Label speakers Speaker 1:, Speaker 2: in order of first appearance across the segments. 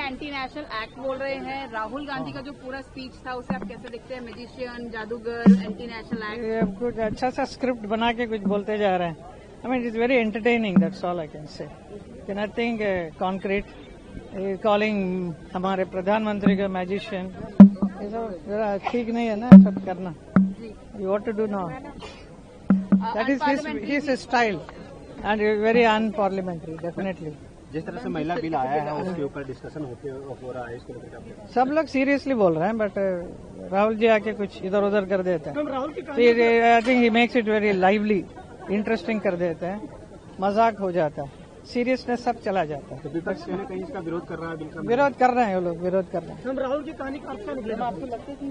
Speaker 1: Anti national act बोल रहे हैं। राहुल गांधी का जो पूरा स्पीच था उसे आप कैसे देखते हैं? मैजिशियन, जादूगर, एंटी नेशनल एक्ट।
Speaker 2: ये कुछ अच्छा सा स्क्रिप्ट बना के कुछ बोलते जा रहे हैं। I mean it's very entertaining, that's all I can say. Nothing concrete. Calling हमारे प्रधानमंत्री का मैजिशियन, ये सब जरा ठीक नहीं है ना सब करना। You what to do now? That is his style and very unparliamentary definitely.
Speaker 3: जिस तरह से महिला बिल आया है उसके ऊपर डिस्कशन हो रहा है, इसको लेकर
Speaker 2: सब लोग सीरियसली बोल रहे हैं, बट राहुल जी आके कुछ इधर उधर कर देते हैं। I think he makes it very lively, interesting कर देते हैं, मजाक हो जाता है, सीरियसनेस सब चला जाता है।
Speaker 3: तो विपक्ष कहीं ना कहीं इसका विरोध कर रहा है, बिल का
Speaker 2: विरोध कर रहे हैं वो लोग, विरोध कर रहे हैं।
Speaker 3: हम राहुल की कहानी का अच्छा निकलेगा, आपको लगता है कि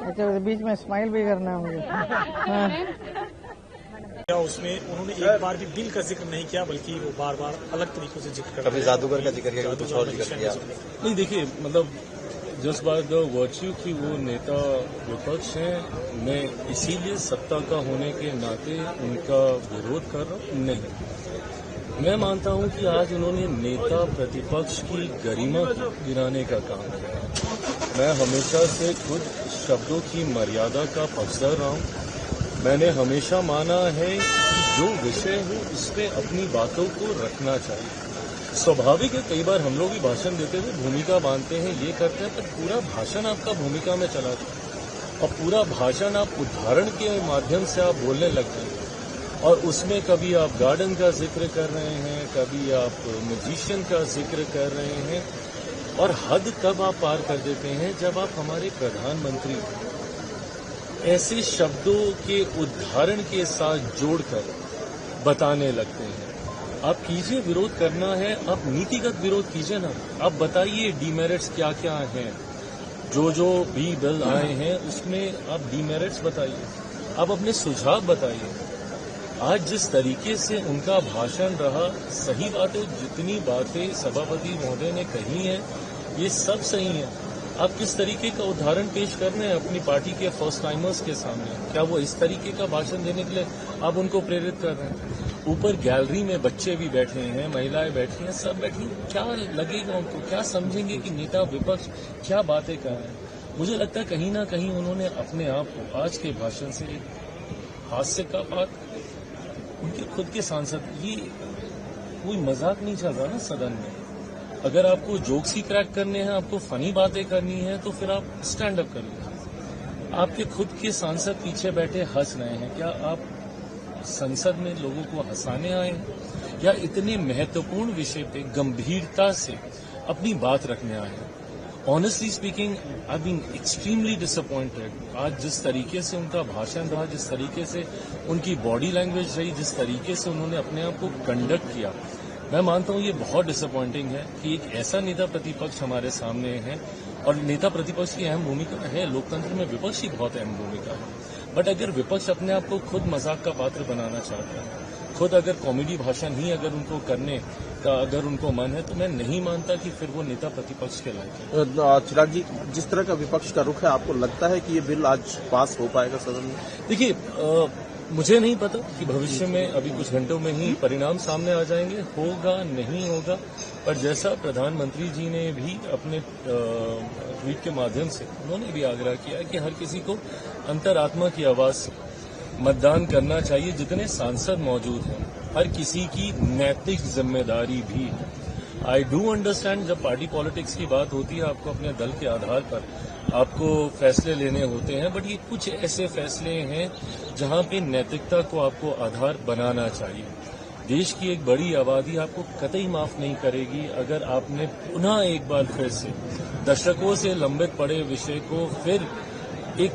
Speaker 2: अच्छा, बीच में स्माइल भी करना है मुझे।
Speaker 4: क्या उसमें उन्होंने एक बार भी बिल का जिक्र नहीं किया, बल्कि वो बार बार अलग तरीकों से जिक्र कर
Speaker 5: कभी जादूगर का जिक्र किया, कुछ और जिक्र किया।
Speaker 6: नहीं, देखिए, मतलब जस्ट बाय द वर्च्यू कि वो नेता विपक्ष हैं, मैं इसीलिए सत्ता का होने के नाते उनका विरोध कर रहा हूँ, नहीं। मैं मानता हूँ कि आज उन्होंने नेता प्रतिपक्ष की गरिमा गिराने का काम किया। मैं हमेशा से खुद शब्दों की मर्यादा का पक्षधर रहा हूँ। मैंने हमेशा माना है कि जो विषय हो उस पर अपनी बातों को रखना चाहिए। स्वाभाविक है, कई बार हम लोग भी भाषण देते हुए भूमिका बांधते हैं, ये करते हैं, पर पूरा भाषण आपका भूमिका में चला जाए और पूरा भाषण आप उदाहरण के माध्यम से आप बोलने लगते हैं और उसमें कभी आप गार्डन का जिक्र कर रहे हैं, कभी आप मैजिशियन का जिक्र कर रहे हैं, और हद कब आप पार कर देते हैं जब आप हमारे प्रधानमंत्री ऐसे शब्दों के उदाहरण के साथ जोड़कर बताने लगते हैं। आप कीजिए, विरोध करना है, आप नीतिगत विरोध कीजिए ना। आप बताइए डीमेरिट्स क्या क्या हैं, जो भी बिल आए हैं उसमें आप डीमेरिट्स बताइए, आप अपने सुझाव बताइए। आज जिस तरीके से उनका भाषण रहा, सही बात है, जितनी बातें सभापति महोदय ने कही हैं ये सब सही है। आप किस तरीके का उदाहरण पेश कर रहे हैं अपनी पार्टी के फर्स्ट टाइमर्स के सामने? क्या वो इस तरीके का भाषण देने के लिए आप उनको प्रेरित कर रहे हैं? ऊपर गैलरी में बच्चे भी बैठे हैं, महिलाएं बैठी हैं, सब बैठी हैं। क्या लगेगा उनको? क्या समझेंगे कि नेता विपक्ष क्या बातें कर रहे हैं? मुझे लगता है कहीं ना कहीं उन्होंने अपने आप को आज के भाषण से हास्य का बात, उनके खुद के सांसद, ये कोई मजाक नहीं चल रहा ना सदन में। अगर आपको जोक्स ही क्रैक करने हैं, आपको फनी बातें करनी है, तो फिर आप स्टैंड अप करिए। आपके खुद के सांसद पीछे बैठे हंस रहे हैं, क्या आप संसद में लोगों को हंसाने आए हैं या इतने महत्वपूर्ण विषय पे गंभीरता से अपनी बात रखने आए हैं? Honestly speaking, I been extremely disappointed. आज जिस तरीके से उनका भाषण रहा, जिस तरीके से उनकी बॉडी लैंग्वेज रही, जिस तरीके से उन्होंने अपने आप को कंडक्ट किया, मैं मानता हूं ये बहुत डिसअपॉइंटिंग है कि एक ऐसा नेता प्रतिपक्ष हमारे सामने है। और नेता प्रतिपक्ष की अहम भूमिका है, लोकतंत्र में विपक्ष की बहुत अहम भूमिका है। बट अगर विपक्ष अपने आप को खुद मजाक का पात्र बनाना चाहता है, खुद अगर कॉमेडी भाषण ही अगर उनको करने का अगर उनको मन है, तो मैं नहीं मानता कि फिर वो नेता प्रतिपक्ष के लायक है।
Speaker 5: चिराग जी, जिस तरह का विपक्ष का रुख है, आपको लगता है कि ये बिल आज पास हो पाएगा सदन में?
Speaker 6: देखिए, मुझे नहीं पता कि भविष्य में अभी कुछ घंटों में ही परिणाम सामने आ जाएंगे, होगा नहीं होगा। पर जैसा प्रधानमंत्री जी ने भी अपने ट्वीट के माध्यम से उन्होंने भी आग्रह किया कि हर किसी को अंतरात्मा की आवाज से मतदान करना चाहिए। जितने सांसद मौजूद हैं, हर किसी की नैतिक जिम्मेदारी भी है। आई डू अंडरस्टैंड, जब पार्टी पॉलिटिक्स की बात होती है, आपको अपने दल के आधार पर आपको फैसले लेने होते हैं, बट ये कुछ ऐसे फैसले हैं जहां पे नैतिकता को आपको आधार बनाना चाहिए। देश की एक बड़ी आबादी आपको कतई माफ नहीं करेगी अगर आपने पुनः एक बार फिर से दशकों से लंबित पड़े विषय को फिर एक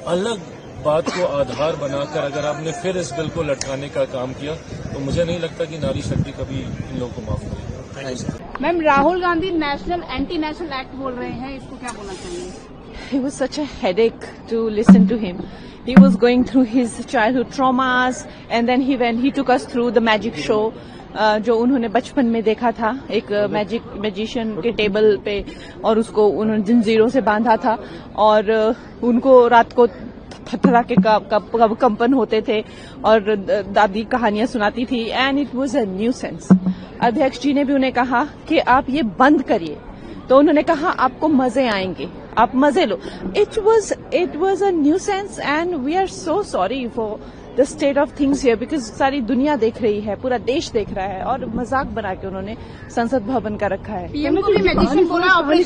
Speaker 6: अलग बात को आधार बनाकर अगर आपने फिर इस बिल को लटकाने का काम किया, तो मुझे नहीं लगता कि नारी शक्ति कभी इन लोगों को माफ करेगी।
Speaker 1: Ma'am, Rahul Gandhi national anti national act बोल रहे हैं, इसको क्या बोलना चाहिए?
Speaker 7: It was such a headache to listen to him. He was going through his childhood traumas, and then he took us through the magic show, जो उन्होंने बचपन में देखा था, एक मैजिशियन के टेबल पे, और उसको उन्होंने जंजीरों से बांधा था और उनको रात को थरथरा के कंपन होते थे और दादी कहानियां सुनाती थी and it was a nuisance. अध्यक्ष जी ने भी उन्हें कहा कि आप ये बंद करिए, तो उन्होंने कहा आपको मजे आएंगे, आप मजे लो। It was a nuisance and we are so sorry for the state of things here, because सारी दुनिया देख रही है, पूरा देश देख रहा है और मजाक बना के उन्होंने संसद भवन का रखा है।
Speaker 1: पीएम को भी मैजिशियन बोला, ऑपरेशन